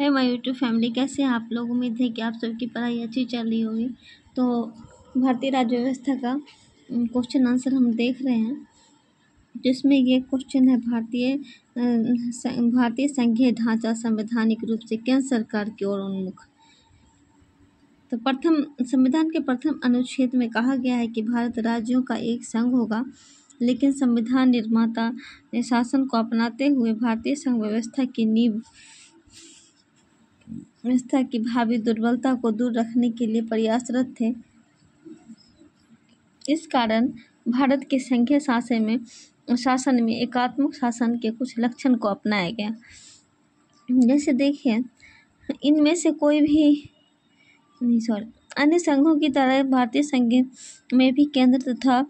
है my YouTube family, कैसे हैं आप लोग। उम्मीद है कि आप सबकी पढ़ाई अच्छी चल रही होगी। तो भारतीय राज्य व्यवस्था का क्वेश्चन आंसर हम देख रहे हैं, जिसमें ये क्वेश्चन है भारतीय संघीय ढांचा संवैधानिक रूप से केंद्र सरकार की ओर उन्मुख। तो संविधान के प्रथम अनुच्छेद में कहा गया है कि भारत राज्यों का एक संघ होगा, लेकिन संविधान निर्माता ने शासन को अपनाते हुए भारतीय संघ व्यवस्था की भावी दुर्बलता को दूर रखने के लिए प्रयासरत थे। इस कारण भारत के संघीय शासन में एकात्मक शासन के कुछ लक्षण को अपनाया गया। जैसे देखिए, इनमें से कोई भी अन्य संघों की तरह भारतीय संघ में भी केंद्र तथा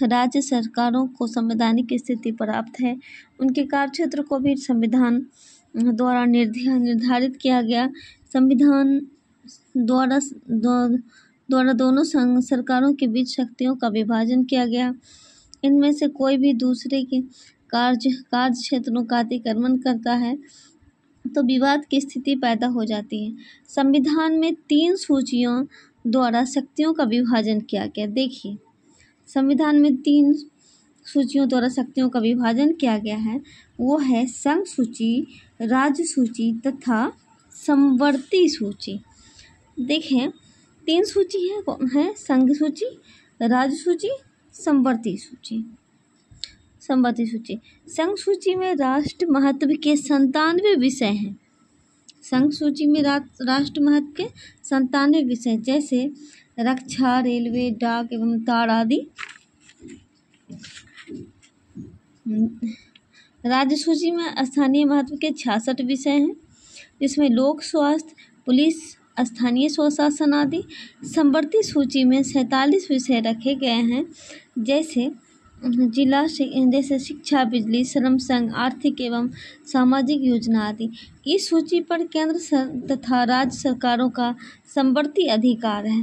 राज्य सरकारों को संवैधानिक स्थिति प्राप्त है। उनके कार्यक्षेत्र को भी संविधान द्वारा निर्धारित किया गया। संविधान द्वारा दोनों सरकारों के बीच शक्तियों का विभाजन किया गया। इनमें से कोई भी दूसरे के कार्य क्षेत्रों का अतिक्रमण करता है तो विवाद की स्थिति पैदा हो जाती है। संविधान में 3 सूचियों द्वारा शक्तियों का विभाजन किया गया। देखिए, संविधान में 3 सूचियों द्वारा शक्तियों का विभाजन किया गया है। वो है संघ सूची, राज्य सूची तथा समवर्ती सूची। देखें, 3 सूची है, कौन है? संघ सूची, राज्य सूची, समवर्ती सूची। संघ सूची में राष्ट्र महत्व के 97 विषय हैं। संघ सूची में राष्ट्र महत्व के 97 विषय, जैसे रक्षा, रेलवे, डाक एवं तार आदि। राज्य सूची में स्थानीय महत्व के 66 विषय हैं, जिसमें लोक स्वास्थ्य, पुलिस, स्थानीय स्वशासन आदि। समवर्ती सूची में 47 विषय रखे गए हैं, जैसे शिक्षा, बिजली, श्रम संघ, आर्थिक एवं सामाजिक योजना आदि। इस सूची पर केंद्र तथा राज्य सरकारों का समवर्ती अधिकार है।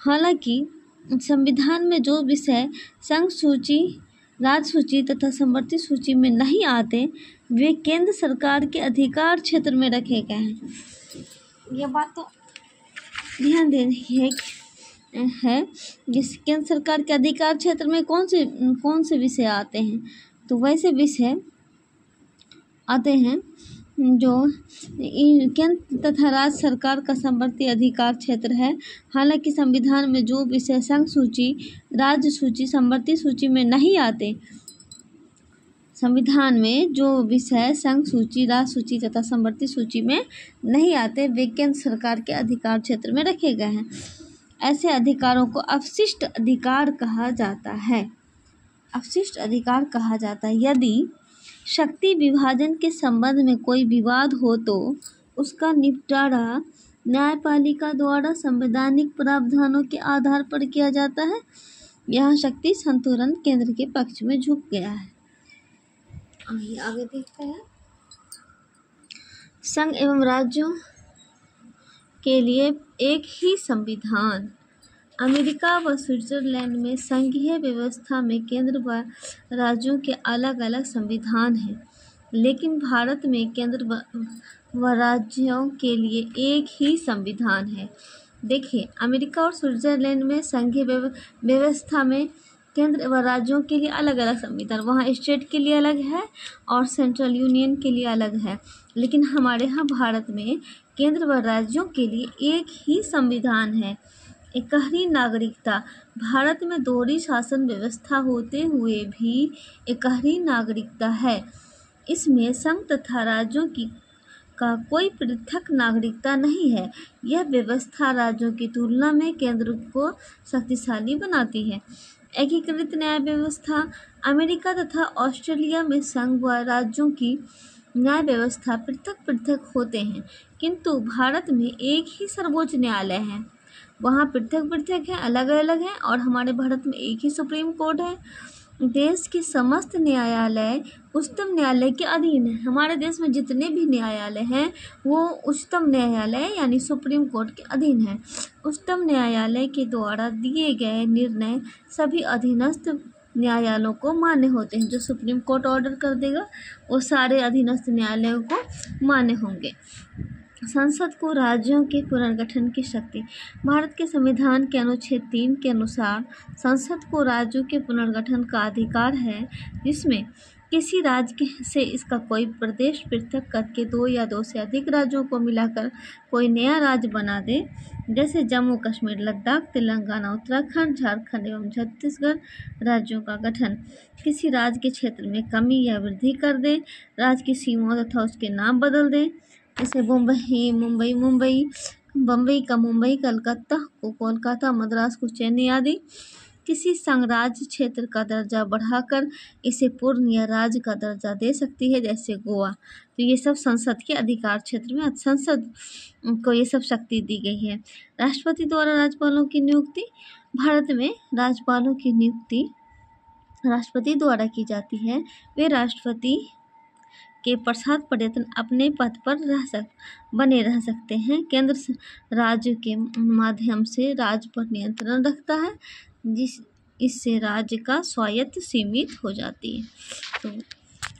हालांकि संविधान में जो विषय संघ सूची, राज्य सूची तथा समवर्ती सूची में नहीं आते, वे केंद्र सरकार के अधिकार क्षेत्र में रखे गए हैं। यह बात तो ध्यान देनी है जिस केंद्र सरकार के अधिकार क्षेत्र में कौन से विषय आते हैं। तो वैसे विषय आते हैं जो केंद्र तथा राज्य सरकार का समवर्ती अधिकार क्षेत्र है। हालांकि संविधान में जो विषय संघ सूची, राज्य सूची, समवर्ती सूची में नहीं आते, संविधान में जो विषय संघ सूची, राज्य सूची तथा समवर्ती सूची में नहीं आते, वे केंद्र सरकार के अधिकार क्षेत्र में रखे गए हैं। ऐसे अधिकारों को अवशिष्ट अधिकार कहा जाता है। अवशिष्ट अधिकार कहा जाता है। यदि शक्ति विभाजन के संबंध में कोई विवाद हो तो उसका निपटारा न्यायपालिका द्वारा संवैधानिक प्रावधानों के आधार पर किया जाता है। यहाँ शक्ति संतुलन केंद्र के पक्ष में झुक गया है। आगे देखते हैं। संघ एवं राज्यों के लिए एक ही संविधान। अमेरिका व स्विट्जरलैंड में संघीय व्यवस्था में केंद्र व राज्यों के अलग अलग संविधान हैं, लेकिन भारत में केंद्र व राज्यों के लिए एक ही संविधान है। देखिए, अमेरिका और स्विट्जरलैंड में संघीय व्यवस्था में केंद्र व राज्यों के लिए अलग अलग संविधान, वहाँ स्टेट के लिए अलग है और सेंट्रल यूनियन के लिए अलग है। लेकिन हमारे यहाँ भारत में केंद्र व राज्यों के लिए एक ही संविधान है। एकहरी नागरिकता। भारत में दोहरी शासन व्यवस्था होते हुए भी एकहरी नागरिकता है। इसमें संघ तथा राज्यों का कोई पृथक नागरिकता नहीं है। यह व्यवस्था राज्यों की तुलना में केंद्र को शक्तिशाली बनाती है। एकीकृत न्याय व्यवस्था। अमेरिका तथा ऑस्ट्रेलिया में संघ व राज्यों की न्याय व्यवस्था पृथक पृथक होते हैं, किंतु भारत में एक ही सर्वोच्च न्यायालय है। वहाँ पृथक पृथक है, अलग अलग है, और हमारे भारत में एक ही सुप्रीम कोर्ट है। देश के समस्त न्यायालय उच्चतम न्यायालय के अधीन है। हमारे देश में जितने भी न्यायालय हैं वो उच्चतम न्यायालय यानी सुप्रीम कोर्ट के अधीन है। उच्चतम न्यायालय के द्वारा दिए गए निर्णय सभी अधीनस्थ न्यायालयों को मान्य होते हैं। जो सुप्रीम कोर्ट ऑर्डर कर देगा वो सारे अधीनस्थ न्यायालयों को मान्य होंगे। संसद को राज्यों के पुनर्गठन की शक्ति। भारत के संविधान के अनुच्छेद 3 के अनुसार संसद को राज्यों के पुनर्गठन का अधिकार है, जिसमें किसी राज्य से इसका कोई प्रदेश पृथक करके 2 या 2 से अधिक राज्यों को मिलाकर कोई नया राज्य बना दे, जैसे जम्मू कश्मीर, लद्दाख, तेलंगाना, उत्तराखंड, झारखंड एवं छत्तीसगढ़ राज्यों का गठन। किसी राज्य के क्षेत्र में कमी या वृद्धि कर दे, राज्य की सीमाओं तथा उसके नाम बदल दे, जैसे बम्बई का मुंबई, कलकत्ता को कोलकाता, मद्रास को चेन्नई आदि। किसी संघराज्य क्षेत्र का दर्जा बढ़ाकर इसे पूर्ण या राज्य का दर्जा दे सकती है, जैसे गोवा। तो ये सब संसद के अधिकार क्षेत्र में संसद को ये सब शक्ति दी गई है। राष्ट्रपति द्वारा राज्यपालों की नियुक्ति। भारत में राज्यपालों की नियुक्ति राष्ट्रपति द्वारा की जाती है। वे राष्ट्रपति के पश्चात पर्यटन अपने पद पर बने रह सकते हैं। केंद्र राज्य के माध्यम से राज्य पर नियंत्रण रखता है, इससे राज्य का स्वायत्त सीमित हो जाती है। तो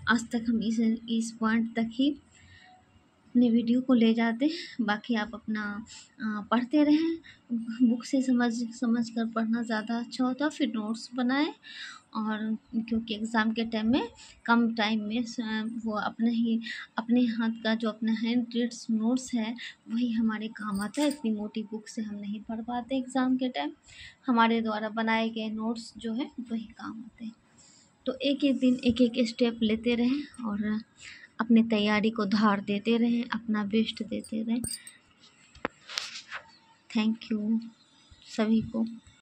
आज तक हम इस पॉइंट तक ही अपने वीडियो को ले जाते हैं। बाकी आप अपना पढ़ते रहें, बुक से समझ कर पढ़ना ज़्यादा अच्छा होता है। फिर नोट्स बनाएं, और क्योंकि एग्ज़ाम के टाइम में कम टाइम में वो अपने हाथ का जो अपना हैंड रिट्स नोट्स है वही हमारे काम आता है। इतनी मोटी बुक से हम नहीं पढ़ पाते एग्ज़ाम के टाइम। हमारे द्वारा बनाए गए नोट्स जो है वही काम आते हैं। तो एक एक दिन एक एक स्टेप लेते रहें और अपनी तैयारी को धार देते रहें, अपना बेस्ट देते रहें। थैंक यू सभी को।